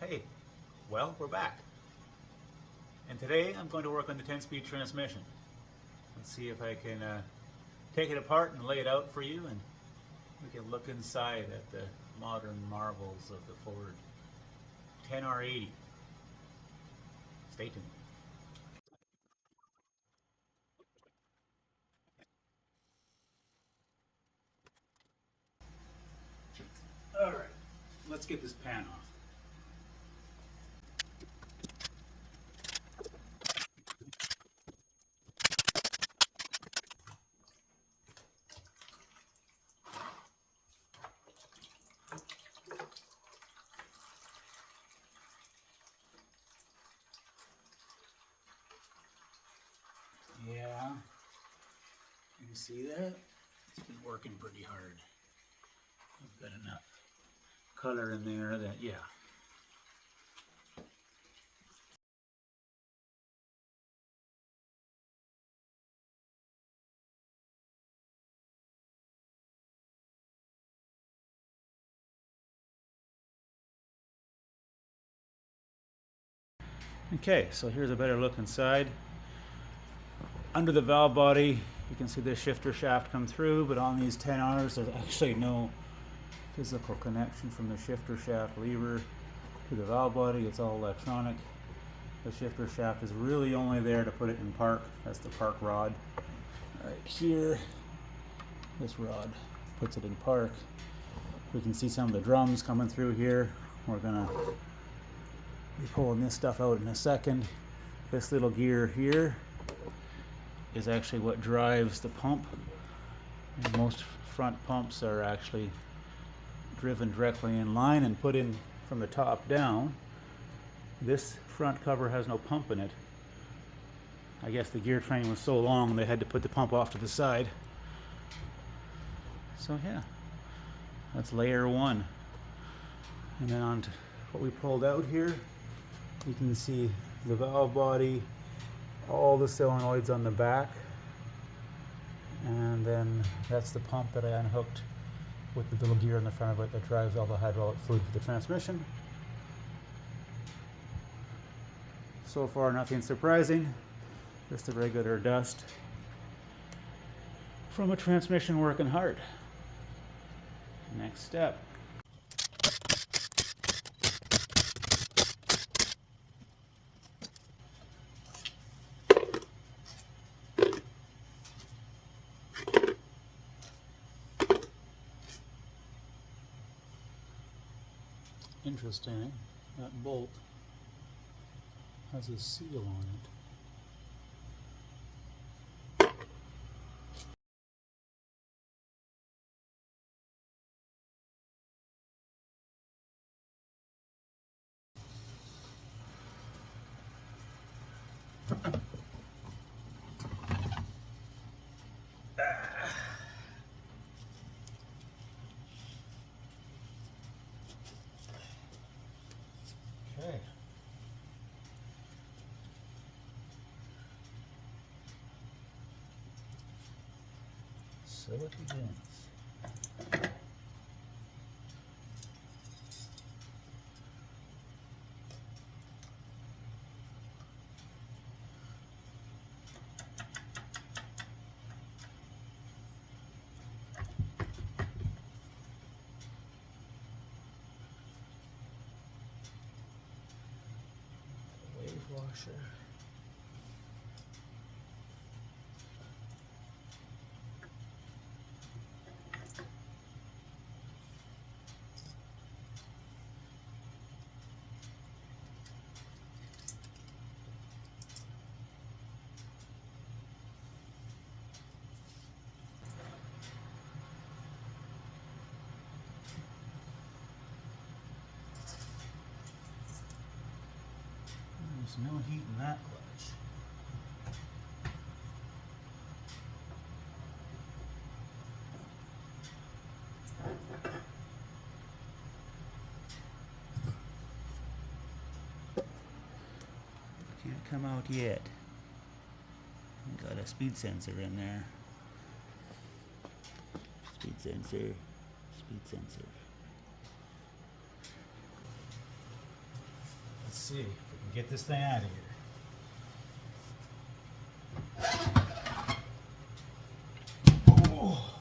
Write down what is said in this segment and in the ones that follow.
Hey, well, we're back. And today I'm going to work on the 10-speed transmission. Let's see if I can take it apart and lay it out for you, and we can look inside at the modern marvels of the Ford 10R80. Stay tuned. All right, let's get this pan off. Yeah, you can see that? It's been working pretty hard. I've got enough color in there that, yeah. Okay, so here's a better look inside. Under the valve body, you can see the shifter shaft come through, but on these 10Rs, there's actually no physical connection from the shifter shaft lever to the valve body. It's all electronic. The shifter shaft is really only there to put it in park. That's the park rod. Right here, this rod puts it in park. We can see some of the drums coming through here. We're gonna be pulling this stuff out in a second. This little gear here is actually what drives the pump. And most front pumps are actually driven directly in line and put in from the top down. This front cover has no pump in it. I guess the gear train was so long they had to put the pump off to the side. So yeah, that's layer one. And then on to what we pulled out here, you can see the valve body, all the solenoids on the back, and then that's the pump that I unhooked with the little gear in the front of it that drives all the hydraulic fluid for the transmission. So far, nothing surprising, just the regular dust from a transmission working hard. Next step. Interesting, that bolt has a seal on it. Okay. So it begins. Wave washer. There's no heat in that clutch. Can't come out yet. Got a speed sensor in there. Speed sensor. Speed sensor. see if we can get this thing out of here. Oh.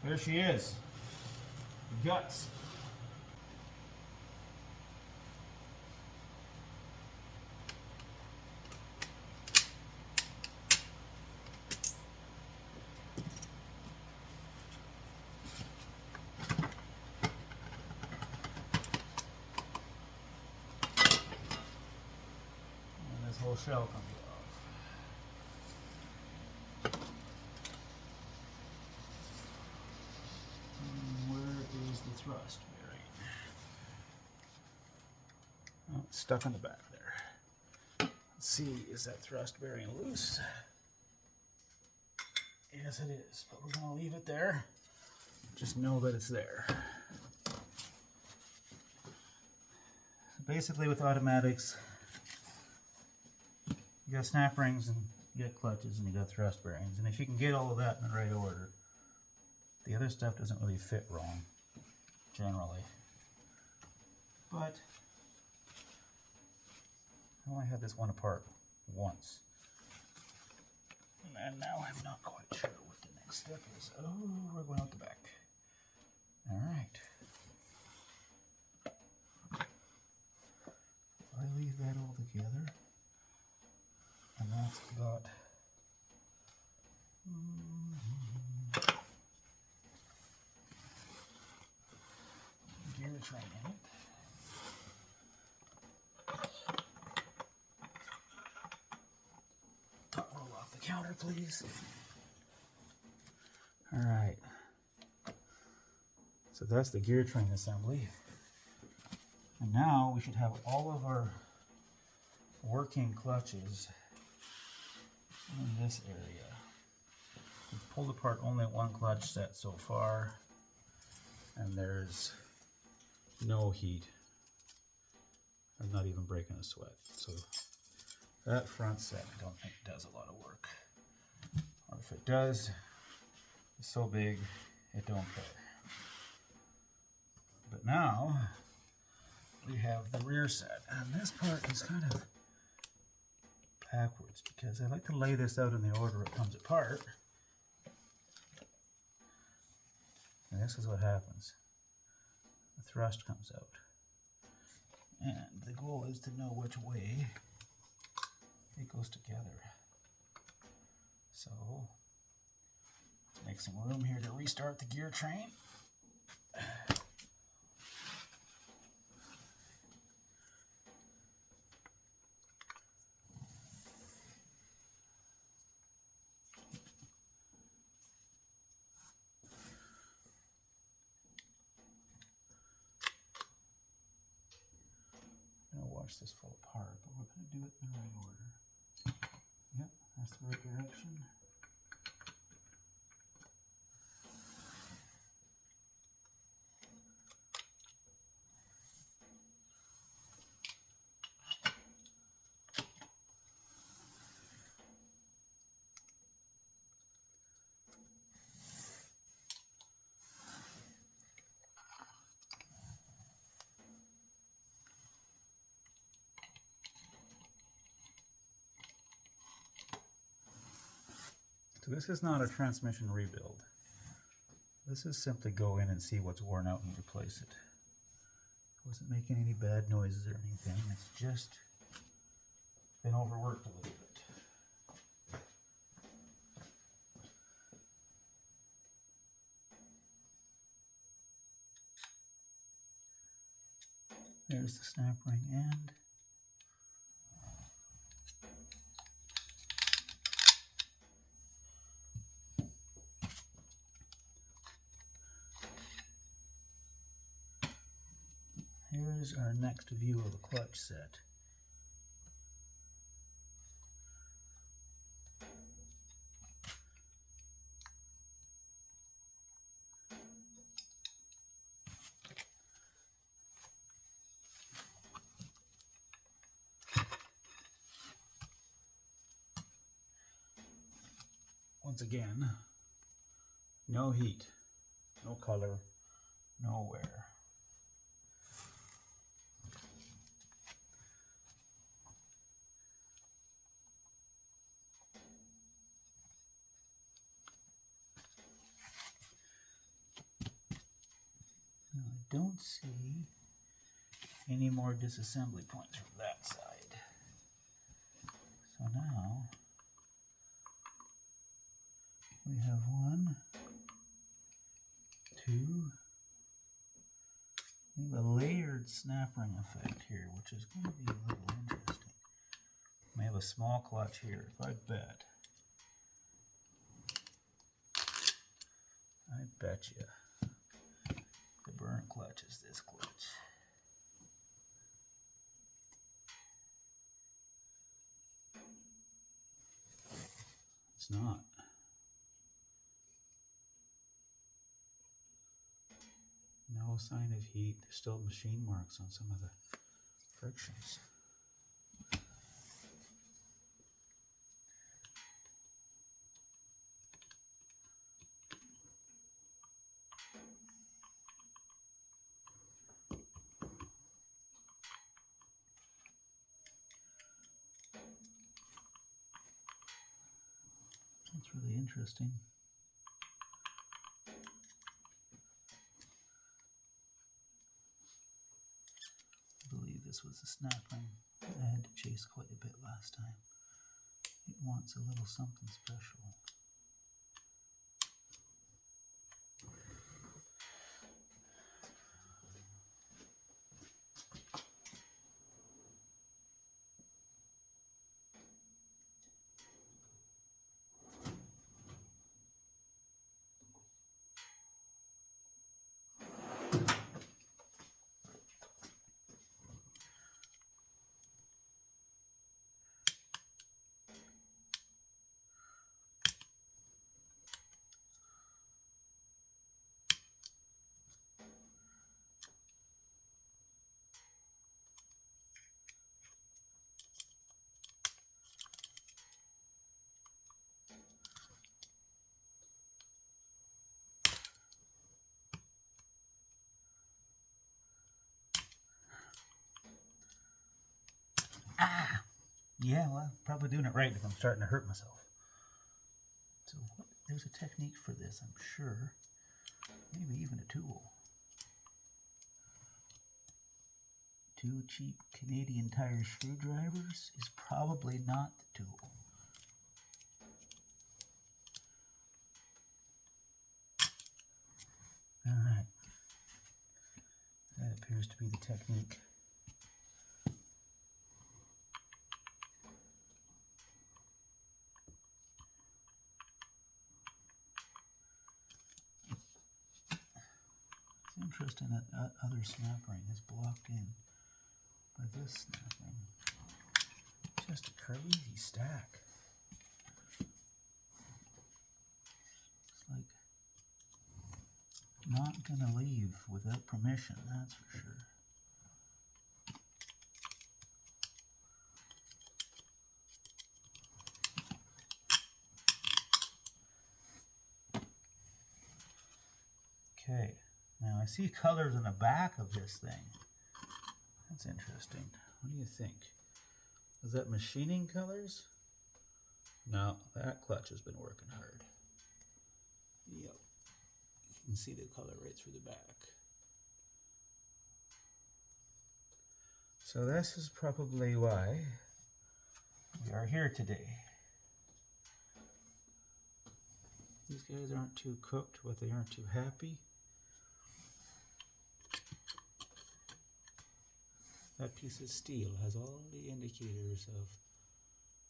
There she is. Guts. Whole shell comes off. And where is the thrust bearing? Oh, it's stuck on the back there. Let's see, is that thrust bearing loose? Yes, it is, but we're going to leave it there. Just know that it's there. Basically, with automatics, you got snap rings and you got clutches and you got thrust bearings, and if you can get all of that in the right order, the other stuff doesn't really fit wrong, generally. But I only had this one apart once, and now I'm not quite sure what the next step is. Oh, we're going out the back. All right. I leave that all together. And that's got gear train in it. Top roll off the counter, please. All right. So that's the gear train assembly. And now we should have all of our working clutches in this area. We've pulled apart only one clutch set so far, and there's no heat. I'm not even breaking a sweat. So that front set, I don't think does a lot of work. Or if it does, it's so big, it don't care. But now we have the rear set, and this part is kind of backwards because I like to lay this out in the order it comes apart. And this is what happens. The thrust comes out. And the goal is to know which way it goes together. So let's make some room here to restart the gear train. Watch this fall apart, but we're going to do it in the right order. Yep, that's the right direction. So this is not a transmission rebuild. This is simply go in and see what's worn out and replace it. It wasn't making any bad noises or anything. It's just been overworked a little bit. There's the snap ring end. Here's our next view of the clutch set. Once again, no heat, no color, no wear. don't see any more disassembly points from that side. So now we have 1, 2. We have a layered snap ring effect here, which is going to be a little interesting. We have a small clutch here. I bet you the burn clutch is this clutch. It's not. No sign of heat. There's still machine marks on some of the frictions. That's really interesting. I believe this was the snap ring I had to chase quite a bit last time. It wants a little something special. Ah! Yeah, well, probably doing it right if I'm starting to hurt myself. So there's a technique for this, I'm sure. Maybe even a tool. 2 cheap Canadian Tire screwdrivers is probably not the tool. Alright. That appears to be the technique. It's interesting that other snap ring is blocked in by this snap ring. Just a crazy stack. It's like not gonna leave without permission, that's for sure. Okay, now I see colors on the back of this thing. That's interesting. What do you think? Is that machining colors? No, that clutch has been working hard. Yep. You can see the color right through the back. So this is probably why we are here today. These guys aren't too cooked, but they aren't too happy. That piece of steel has all the indicators of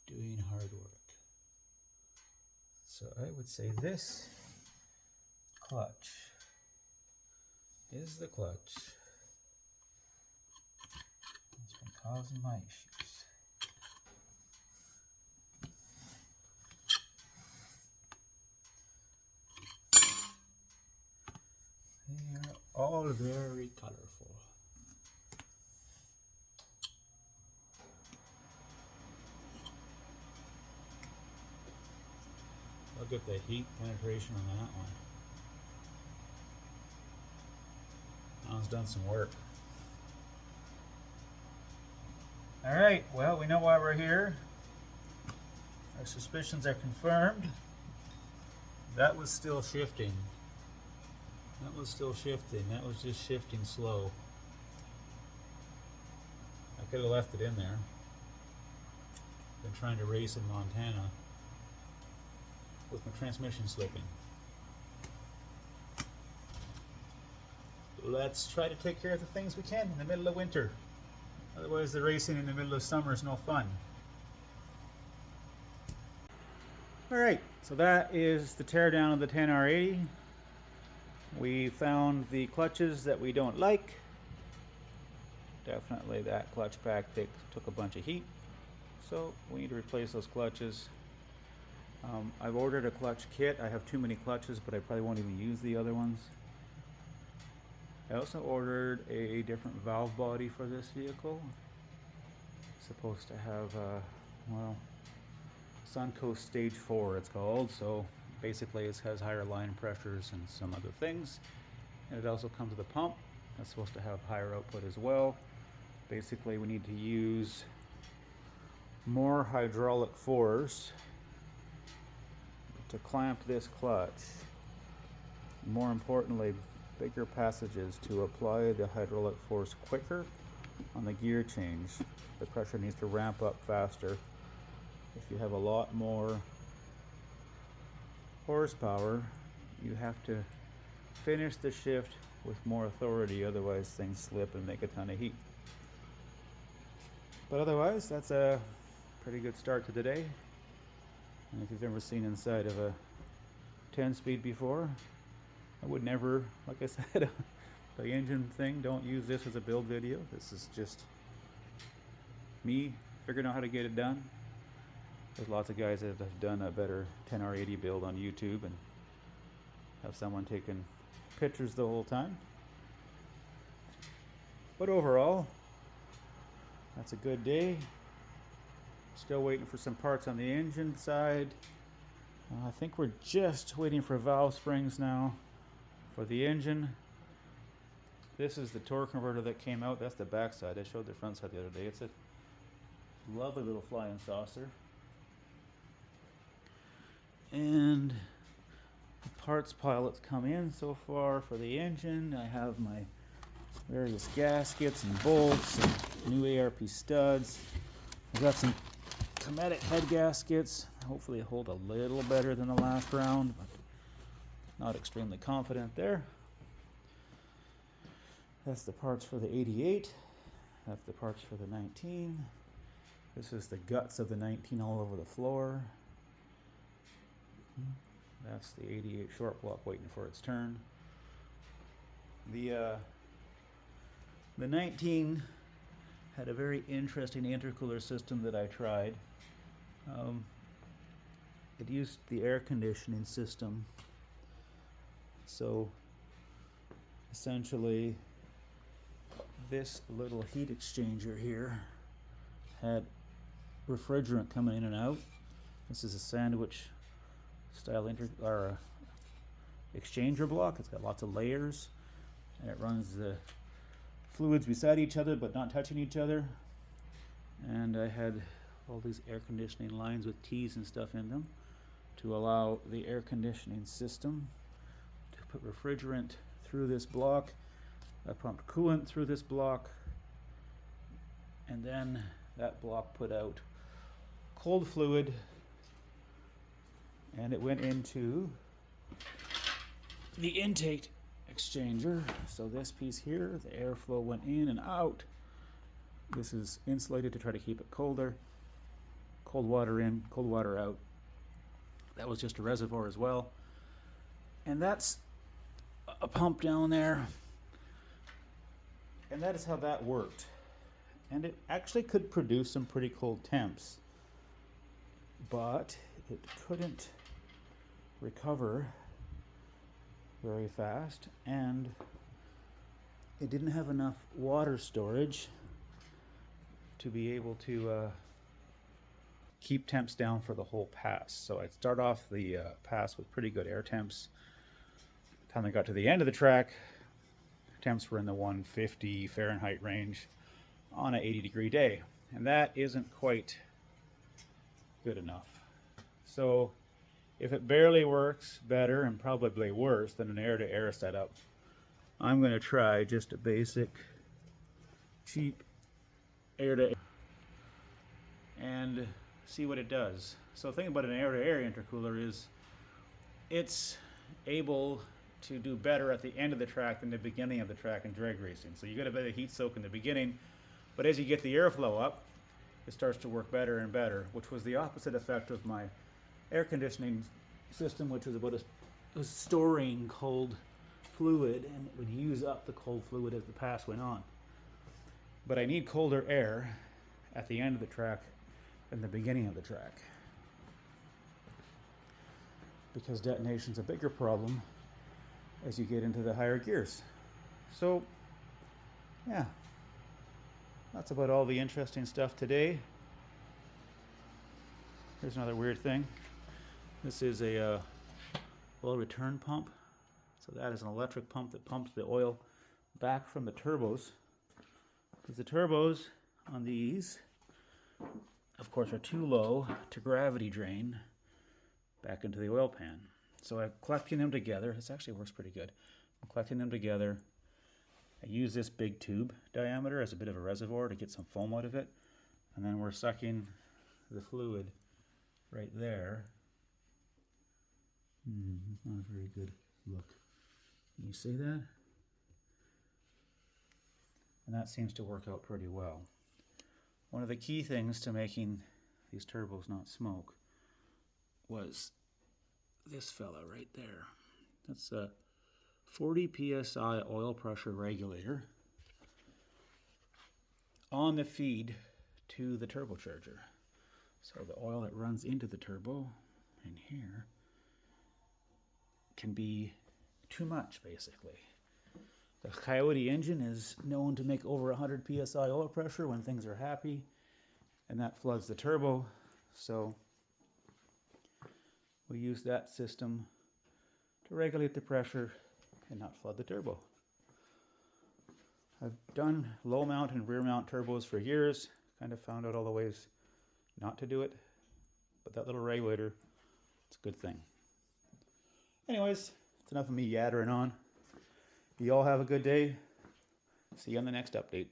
doing hard work. So I would say this clutch is the clutch that's been causing my issues. They are all very colorful. Look at the heat penetration on that one. That one's done some work. Alright, well, we know why we're here. Our suspicions are confirmed. That was still shifting. That was still shifting. That was just shifting slow. I could have left it in there. Been trying to race in Montana with my transmission slipping. Let's try to take care of the things we can in the middle of winter. Otherwise, the racing in the middle of summer is no fun. Alright, so that is the teardown of the 10R80. We found the clutches that we don't like. Definitely that clutch pack took a bunch of heat. So we need to replace those clutches. I've ordered a clutch kit. I have too many clutches, but I probably won't even use the other ones. I also ordered a different valve body for this vehicle. It's supposed to have, well, Suncoast Stage 4 it's called, so basically it has higher line pressures and some other things. And it also comes with a pump that's supposed to have higher output as well. Basically we need to use more hydraulic force to clamp this clutch. More importantly, bigger passages to apply the hydraulic force quicker on the gear change. The pressure needs to ramp up faster. If you have a lot more horsepower, you have to finish the shift with more authority, otherwise things slip and make a ton of heat. But otherwise, that's a pretty good start to the day. And if you've ever seen inside of a 10-speed before, I would never, like I said, the engine thing, don't use this as a build video. This is just me figuring out how to get it done. There's lots of guys that have done a better 10R80 build on YouTube and have someone taking pictures the whole time. But overall, that's a good day. Still waiting for some parts on the engine side. I think we're just waiting for valve springs now for the engine. This is the torque converter that came out. That's the back side. I showed the front side the other day. It's a lovely little flying saucer. And the parts pile that's come in so far for the engine. I have my various gaskets and bolts and new ARP studs. I've got some Cometic head gaskets. Hopefully they hold a little better than the last round, but not extremely confident there. That's the parts for the 88. That's the parts for the 19. This is the guts of the 19 all over the floor. That's the 88 short block waiting for its turn. The 19 had a very interesting intercooler system that I tried. It used the air conditioning system. So essentially this little heat exchanger here had refrigerant coming in and out. This is a sandwich style exchanger block. It's got lots of layers and it runs the fluids beside each other but not touching each other. And I had all these air conditioning lines with T's and stuff in them to allow the air conditioning system to put refrigerant through this block. I pumped coolant through this block, and then that block put out cold fluid, and it went into the intake exchanger. So this piece here, the airflow went in and out. This is insulated to try to keep it colder. Cold water in, cold water out. That was just a reservoir as well. And that's a pump down there. And that is how that worked. And it actually could produce some pretty cold temps, but it couldn't recover very fast, and it didn't have enough water storage to be able to keep temps down for the whole pass. So I'd start off the pass with pretty good air temps. By the time I got to the end of the track, temps were in the 150 Fahrenheit range on an 80-degree day, and that isn't quite good enough. So if it barely works better, and probably worse than an air-to-air setup, I'm going to try just a basic, cheap air-to-air and see what it does. So the thing about an air-to-air intercooler is it's able to do better at the end of the track than the beginning of the track in drag racing. So you get a bit of heat soak in the beginning, but as you get the airflow up, it starts to work better and better, which was the opposite effect of my air conditioning system, which was about storing cold fluid, and it would use up the cold fluid as the pass went on. But I need colder air at the end of the track than the beginning of the track, because detonation's a bigger problem as you get into the higher gears. So yeah, that's about all the interesting stuff today. Here's another weird thing. This is a oil return pump. So that is an electric pump that pumps the oil back from the turbos, because the turbos on these, of course, are too low to gravity drain back into the oil pan. So I'm collecting them together. This actually works pretty good. I'm collecting them together. I use this big tube diameter as a bit of a reservoir to get some foam out of it. And then we're sucking the fluid right there. Not a very good look. Can you see that? And that seems to work out pretty well. One of the key things to making these turbos not smoke was this fella right there. That's a 40 psi oil pressure regulator on the feed to the turbocharger. So the oil that runs into the turbo in here can be too much, basically. The Coyote engine is known to make over 100 psi oil pressure when things are happy, and that floods the turbo. So we use that system to regulate the pressure and not flood the turbo. I've done low mount and rear mount turbos for years, kind of found out all the ways not to do it, but that little regulator, it's a good thing. Anyways, it's enough of me yattering on. You all have a good day. See you on the next update.